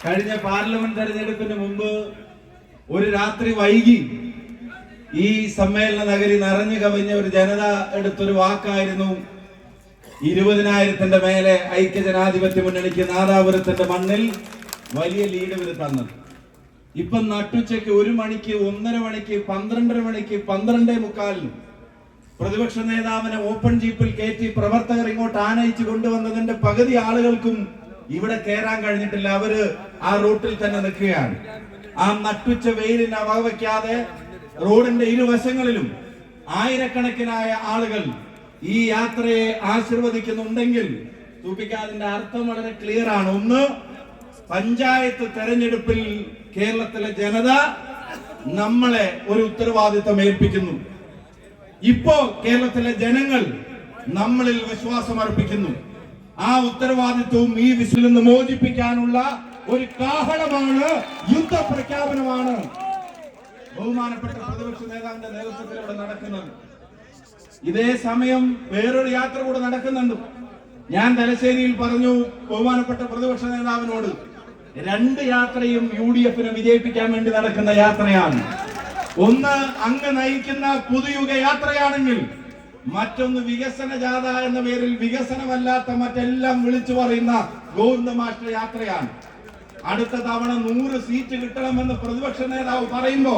കഴിഞ്ഞ പാർലമെന്റ് തെരഞ്ഞെടുപ്പിന് മുമ്പ് ഒരു രാത്രി വൈകി ഈ സമ്മേളന നഗരി നിറഞ്ഞു കവിഞ്ഞ ഒരു ജനത എടുത്തൊരു വാക്കായിരുന്നു 20,000-ന്റെ മേലെ ഐക്യജനാധിപത്യ മുന്നണിക്ക് നാദാപുരത്തിന്റെ മണ്ണിൽ വലിയ ലീഡ് ഇവർ തന്നത്. ഇപ്പം നട്ടുച്ചയ്ക്ക് 1 മണിക്ക്, 1:30 മണിക്ക്, 12:30 മണിക്ക്, 12:45 പ്രതിപക്ഷ നേതാവിനെ ഓപ്പൺ ജീപ്പിൽ കയറ്റി പ്രവർത്തകർ ഇങ്ങോട്ട് ആനയിച്ചു കൊണ്ടുവന്നതിന്റെ പകുതി ആളുകൾക്കും ഇവിടെ കയറാൻ കഴിഞ്ഞിട്ടില്ല. അവര് ആ റൂട്ടിൽ തന്നെ നിൽക്കുകയാണ്. ആ നട്ടുച്ച വെയിലിനെ വകവയ്ക്കാതെ റോഡിന്റെ ഇരുവശങ്ങളിലും ആയിരക്കണക്കിനായ ആളുകൾ ഈ യാത്രയെ ആശീർവദിക്കുന്നുണ്ടെങ്കിൽ അതിന്റെ അർത്ഥം വളരെ ക്ലിയർ ആണ്. ഒന്ന്, പഞ്ചായത്ത് തെരഞ്ഞെടുപ്പിൽ കേരളത്തിലെ ജനത നമ്മളെ ഒരു ഉത്തരവാദിത്തം ഏൽപ്പിക്കുന്നു. ഇപ്പോ കേരളത്തിലെ ജനങ്ങൾ നമ്മളിൽ വിശ്വാസം അർപ്പിക്കുന്നു. ആ ഉത്തരവാദിത്വവും ഈ വിസിൽ നിന്ന് മോചിപ്പിക്കാനുള്ള ഒരു കാഹളമാണ്, യുദ്ധപ്രഖ്യാപനമാണ് ബഹുമാനപ്പെട്ട പ്രതിപക്ഷ നേതാവിന്റെ നേതൃത്വത്തിൽ ഇവിടെ നടക്കുന്നത്. ഇതേ സമയം വേറൊരു യാത്ര കൂടെ നടക്കുന്നുണ്ട്. ഞാൻ തലശ്ശേരിയിൽ പറഞ്ഞു ബഹുമാനപ്പെട്ട പ്രതിപക്ഷ നേതാവിനോട്, 2 യാത്രയും UDF-നെ വിജയിപ്പിക്കാൻ വേണ്ടി നടക്കുന്ന യാത്രയാണ്. ഒന്ന് അങ്ങ് നയിക്കുന്ന പുതുയുഗ യാത്രയാണെങ്കിൽ മറ്റൊന്ന് വികസന ജാഥ എന്ന പേരിൽ വികസനമല്ലാത്ത മറ്റെല്ലാം വിളിച്ചു പറയുന്ന ഗോവിന്ദ മാസ്റ്റർ യാത്രയാണ്. അടുത്ത തവണ 100 സീറ്റ് കിട്ടണമെന്ന് പ്രതിപക്ഷ നേതാവ് പറയുമ്പോ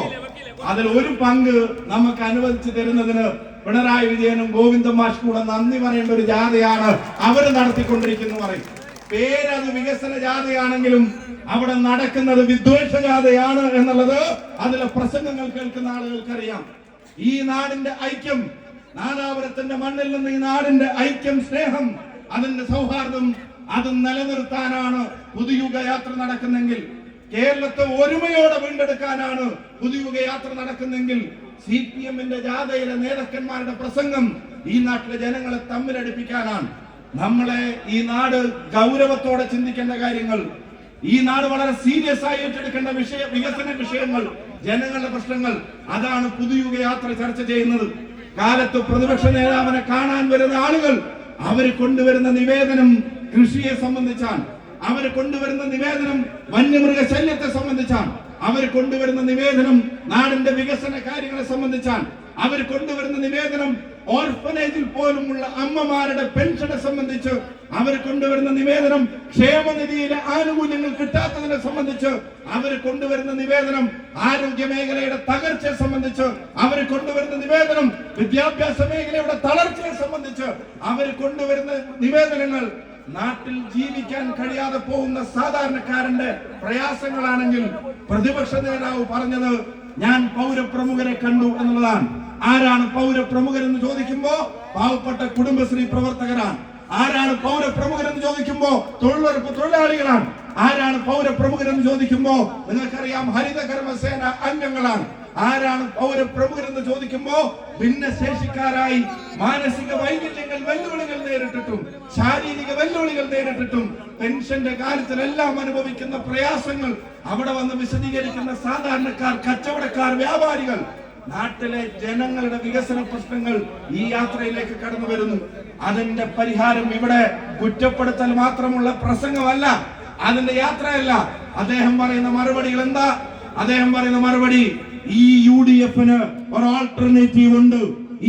അതിൽ ഒരു പങ്ക് നമുക്ക് അനുവദിച്ചു തരുന്നതിന് പിണറായി വിജയനും ഗോവിന്ദ മാസ്റ്ററും നന്ദി പറയേണ്ട ഒരു ജാഥയാണ് അവർ നടത്തിക്കൊണ്ടിരിക്കുന്നു പറയും. പേരത് വികസന ജാഥയാണെങ്കിലും അവിടെ നടക്കുന്നത് വിദ്വേഷ ജാഥയാണ് എന്നുള്ളത് അതിലെ പ്രസംഗങ്ങൾ കേൾക്കുന്ന ആളുകൾക്കറിയാം. ഈ നാടിന്റെ ഐക്യം, നാദാപുരത്തിന്റെ മണ്ണിൽ നിന്ന് ഈ നാടിന്റെ ഐക്യം, സ്നേഹം, അതിന്റെ സൗഹാർദ്ദം അത് നിലനിർത്താനാണ് പുതുയുഗ യാത്ര നടക്കുന്നെങ്കിൽ, കേരളത്തെ ഒരുമയോടെ വീണ്ടെടുക്കാനാണ് പുതുയുഗ യാത്ര നടക്കുന്നെങ്കിൽ, CPM-ന്റെ ജാഥയിലെ നേതാക്കന്മാരുടെ പ്രസംഗം ഈ നാട്ടിലെ ജനങ്ങളെ തമ്മിലടിപ്പിക്കാനാണ്. നമ്മളെ ഈ നാട് ഗൗരവത്തോടെ ചിന്തിക്കേണ്ട കാര്യങ്ങൾ, ഈ നാട് വളരെ സീരിയസ് ആയി ഏറ്റെടുക്കേണ്ട വികസന വിഷയങ്ങൾ, ജനങ്ങളുടെ പ്രശ്നങ്ങൾ, അതാണ് പുതുയുഗ യാത്ര ചർച്ച ചെയ്യുന്നത്. കാലത്ത് പ്രതിപക്ഷ നേതാവിനെ കാണാൻ വരുന്ന ആളുകൾ അവർ കൊണ്ടുവരുന്ന നിവേദനം കൃഷിയെ സംബന്ധിച്ചാണ്, അവർ കൊണ്ടുവരുന്ന നിവേദനം വന്യമൃഗ ശല്യത്തെ സംബന്ധിച്ചാണ്, അവർ കൊണ്ടുവരുന്ന നിവേദനം നാടിന്റെ വികസന കാര്യങ്ങളെ സംബന്ധിച്ചാണ്, അവർ കൊണ്ടുവരുന്ന നിവേദനം ഓർഫനേജിൽ പോലുമുള്ള അമ്മമാരുടെ പെൻഷനെ സംബന്ധിച്ച്, അവർ കൊണ്ടുവരുന്ന നിവേദനം ക്ഷേമനിധിയിലെ ആനുകൂല്യങ്ങൾ കിട്ടാത്തതിനെ സംബന്ധിച്ച്, അവർ കൊണ്ടുവരുന്ന നിവേദനം ആരോഗ്യ മേഖലയുടെ തകർച്ചയെ സംബന്ധിച്ച്, അവർ കൊണ്ടുവരുന്ന നിവേദനം വിദ്യാഭ്യാസ മേഖലയുടെ തളർച്ചയെ സംബന്ധിച്ച്, അവർ കൊണ്ടുവരുന്ന നിവേദനങ്ങൾ നാട്ടിൽ ജീവിക്കാൻ കഴിയാതെ പോകുന്ന സാധാരണക്കാരന്റെ പ്രയാസങ്ങളാണെങ്കിൽ പ്രതിപക്ഷ നേതാവ് പറഞ്ഞത് ഞാൻ പൗരപ്രമുഖരെ കണ്ടു എന്നുള്ളതാണ്. ആരാണ് പൗരപ്രമുഖരെന്ന് ചോദിക്കുമ്പോ പാവപ്പെട്ട കുടുംബശ്രീ പ്രവർത്തകരാണ്. ആരാണ് പൗരപ്രമുഖരെന്ന് ചോദിക്കുമ്പോ തൊഴിലുറപ്പ് തൊഴിലാളികളാണ്. ആരാണ് പൗരപ്രമുഖരെന്ന് ചോദിക്കുമ്പോ നിങ്ങൾക്കറിയാം ഹരിത കർമ്മസേന അംഗങ്ങളാണ്. ആരാണ് പൗരപ്രമുഖരെന്ന് ചോദിക്കുമ്പോ ഭിന്നശേഷിക്കാരായി മാനസിക വൈകല്യങ്ങൾ, വെല്ലുവിളികൾ നേരിട്ടിട്ടും ശാരീരിക വെല്ലുവിളികൾ നേരിട്ടിട്ടും പെൻഷന്റെ കാര്യത്തിലെല്ലാം അനുഭവിക്കുന്ന പ്രയാസങ്ങൾ അവിടെ വന്ന് വിശദീകരിക്കുന്ന സാധാരണക്കാർ, കച്ചവടക്കാർ, വ്യാപാരികൾ, നാട്ടിലെ ജനങ്ങളുടെ വികസന പ്രശ്നങ്ങൾ ഈ യാത്രയിലേക്ക് കടന്നു വരുന്നു. അതിന്റെ പരിഹാരം ഇവിടെ കുറ്റപ്പെടുത്തൽ മാത്രമുള്ള പ്രസംഗമല്ല, അതിന്റെ യാത്രയല്ല. അദ്ദേഹം പറയുന്ന മറുപടികൾ എന്താ? അദ്ദേഹം പറയുന്ന മറുപടി, ഈ UDF-ന് ഒരു ആൾട്ടർനേറ്റീവ് ഉണ്ട്,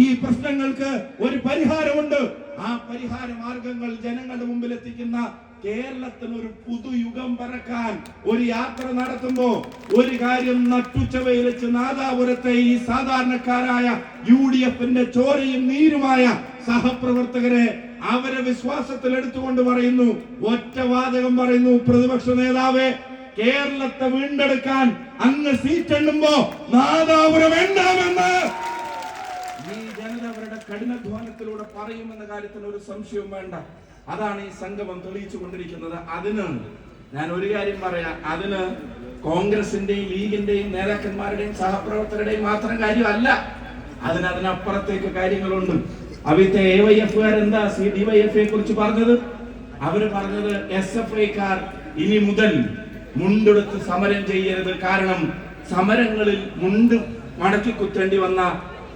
ഈ പ്രശ്നങ്ങൾക്ക് ഒരു പരിഹാരമുണ്ട്. ആ പരിഹാര മാർഗങ്ങൾ ജനങ്ങളുടെ മുമ്പിൽ എത്തിക്കുന്ന കേരളത്തിന് ഒരു പുതുയുഗം പിറക്കാൻ ഒരു യാത്ര നടത്തുമ്പോ ഒരു കാര്യം നട്ടുച്ചവയിൽ വെച്ച് നാദാപുരത്തെ ഈ സാധാരണക്കാരായ UDF-ന്റെ ചോരയും നീരുമായ സഹപ്രവർത്തകരെ അവരെ വിശ്വാസത്തിൽ എടുത്തുകൊണ്ട് പറയുന്നു, ഒറ്റ വാചകം പറയുന്നു, പ്രതിപക്ഷ നേതാവേ, കേരളത്തെ വീണ്ടെടുക്കാൻ അങ്ങ് സീറ്റെണ്ണുമ്പോ നാദാപുരം വേണ്ടാമെന്ന് ഈ ജനത അവരുടെ കഠിനാധ്വാനത്തിലൂടെ പറയുമെന്ന കാര്യത്തിന് ഒരു സംശയവും വേണ്ട. അതാണ് ഈ സംഗമം തെളിയിച്ചു കൊണ്ടിരിക്കുന്നത്. അതിന് ഞാൻ ഒരു കാര്യം പറയാം, അതിന് കോൺഗ്രസിന്റെയും ലീഗിന്റെയും നേതാക്കന്മാരുടെയും സഹപ്രവർത്തകരുടെയും മാത്രം കാര്യമല്ല, അതിനപ്പുറത്തേക്ക് കാര്യങ്ങളുണ്ട്. അവിടുത്തെ AYF-കാർ എന്താ DYF-യെ കുറിച്ച് പറഞ്ഞത്? അവര് പറഞ്ഞത് SFI-ക്കാർ ഇനി മുതൽ മുണ്ടെടുത്ത് സമരം ചെയ്യരുത്, കാരണം സമരങ്ങളിൽ മുണ്ട് മടക്കി കുത്തേണ്ടി വന്ന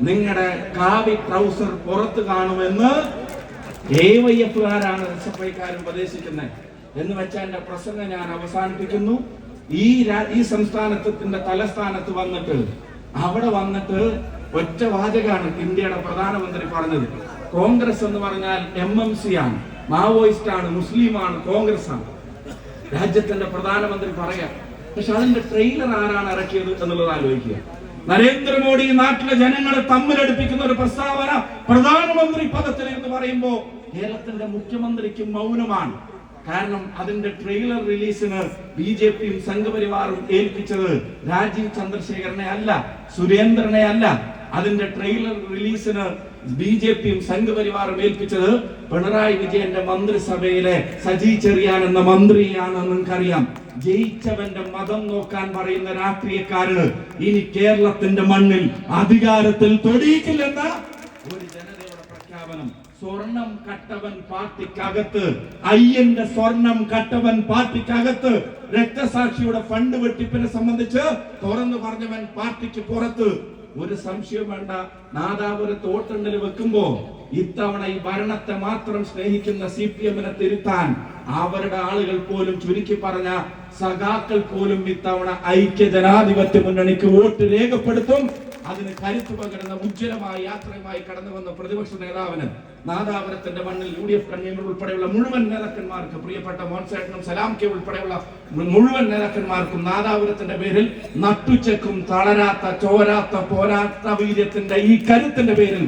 നിങ്ങളുടെ കാവി ട്രൗസർ പുറത്ത് കാണുമെന്ന് AYF-കാരാണ് SFI-ക്കാർ ഉപദേശിക്കുന്നത്. എന്ന് വെച്ചാൽ എന്റെ പ്രസംഗം ഞാൻ അവസാനിപ്പിക്കുന്നു. ഈ സംസ്ഥാനത്തിന്റെ തലസ്ഥാനത്ത് വന്നിട്ട് അവിടെ വന്നിട്ട് ഒറ്റ വാചകാണ് ഇന്ത്യയുടെ പ്രധാനമന്ത്രി പറഞ്ഞത്. കോൺഗ്രസ് എന്ന് പറഞ്ഞാൽ MMC ആണ്, മാവോയിസ്റ്റ് ആണ്, മുസ്ലിമാണ്, കോൺഗ്രസ് ആണ്. രാജ്യത്തിന്റെ പ്രധാനമന്ത്രി പറയാം. പക്ഷെ അതിന്റെ ട്രെയിലർ ആരാണ് ഇറക്കിയത് എന്നുള്ളത് ആലോചിക്കുക. നരേന്ദ്രമോദി നാട്ടിലെ ജനങ്ങളെ തമ്മിലടുപ്പിക്കുന്ന ഒരു പ്രസ്താവന പ്രധാനമന്ത്രി പദത്തിൽ എന്ന് പറയുമ്പോ കേരളത്തിന്റെ മുഖ്യമന്ത്രിക്ക് മൗനമാണ്. കാരണം അതിന്റെ ട്രെയിലർ റിലീസിന് BJPയും സംഘപരിവാറും ഏൽപ്പിച്ചത് രാജീവ് ചന്ദ്രശേഖരനെ അല്ല, സുരേന്ദ്രനെ അല്ല. അതിന്റെ ട്രെയിലർ റിലീസിന് BJPയും സംഘപരിവാറും ഏൽപ്പിച്ചത് പിണറായി വിജയന്റെ മന്ത്രിസഭയിലെ സജി ചെറിയാൻ എന്ന മന്ത്രിയാണെന്ന് നിങ്ങൾക്കറിയാം. ജയിച്ചവന്റെ മതം നോക്കാൻ പറയുന്ന രാഷ്ട്രീയക്കാരന് ഇനി കേരളത്തിന്റെ മണ്ണിൽ അധികാരത്തിൽ തൊടിയിക്കില്ലെന്ന ഒരു ജനതയുടെ പ്രഖ്യാപനം. സ്വർണം കട്ടവൻ പാർട്ടിക്കകത്ത്, അയ്യന്റെ സ്വർണം കട്ടവൻ പാർട്ടിക്കകത്ത്, രക്തസാക്ഷിയുടെ ഫണ്ട് വെട്ടിപ്പിനെ സംബന്ധിച്ച് തുറന്നു പറഞ്ഞവൻ പാർട്ടിക്ക് പുറത്ത്. ഒരു സംശയം വേണ്ട, നാദാപുരത്ത് വോട്ടെണ്ണൽ വെക്കുമ്പോ ഇത്തവണ ഈ ഭരണത്തെ മാത്രം സ്നേഹിക്കുന്ന CPM-നെ തിരുത്താൻ അവരുടെ ആളുകൾ പോലും, ചുരുക്കി പറഞ്ഞ സഖാക്കൾ പോലും ഇത്തവണ ഐക്യ ജനാധിപത്യ മുന്നണിക്ക് വോട്ട് രേഖപ്പെടുത്തും. അതിന് കരുത്തു പകരുന്ന ഉജ്ജ്വലമായ യാത്രയുമായി കടന്നു വന്ന പ്രതിപക്ഷ നേതാവിന് നാദാപുരത്തിന്റെ മണ്ണിൽ UDF കൺവീനർ ഉൾപ്പെടെയുള്ള മുഴുവൻ നേതാക്കന്മാർക്ക്, പ്രിയപ്പെട്ട മോൻസേട്ടനും സലാം കെ ഉൾപ്പെടെയുള്ള മുഴുവൻ നേതാക്കന്മാർക്കും നാദാപുരത്തിന്റെ പേരിൽ നട്ടുച്ചക്കും തളരാത്ത ചോരാത്ത പോരാത്ത വീര്യത്തിന്റെ ഈ കരുത്തിന്റെ പേരിൽ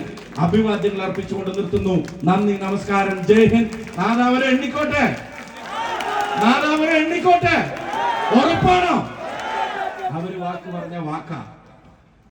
അഭിവാദ്യങ്ങൾ അർപ്പിച്ചുകൊണ്ട് നിർത്തുന്നു. നന്ദി, നമസ്കാരം, ജയ് ഹിന്ദ്. നാദാപുരം എണ്ണിക്കോട്ടെ, നാദാപുരം എണ്ണിക്കോട്ടെ. ഉറപ്പാണോ? അവര് വാക്ക് പറഞ്ഞ വാക്കാ.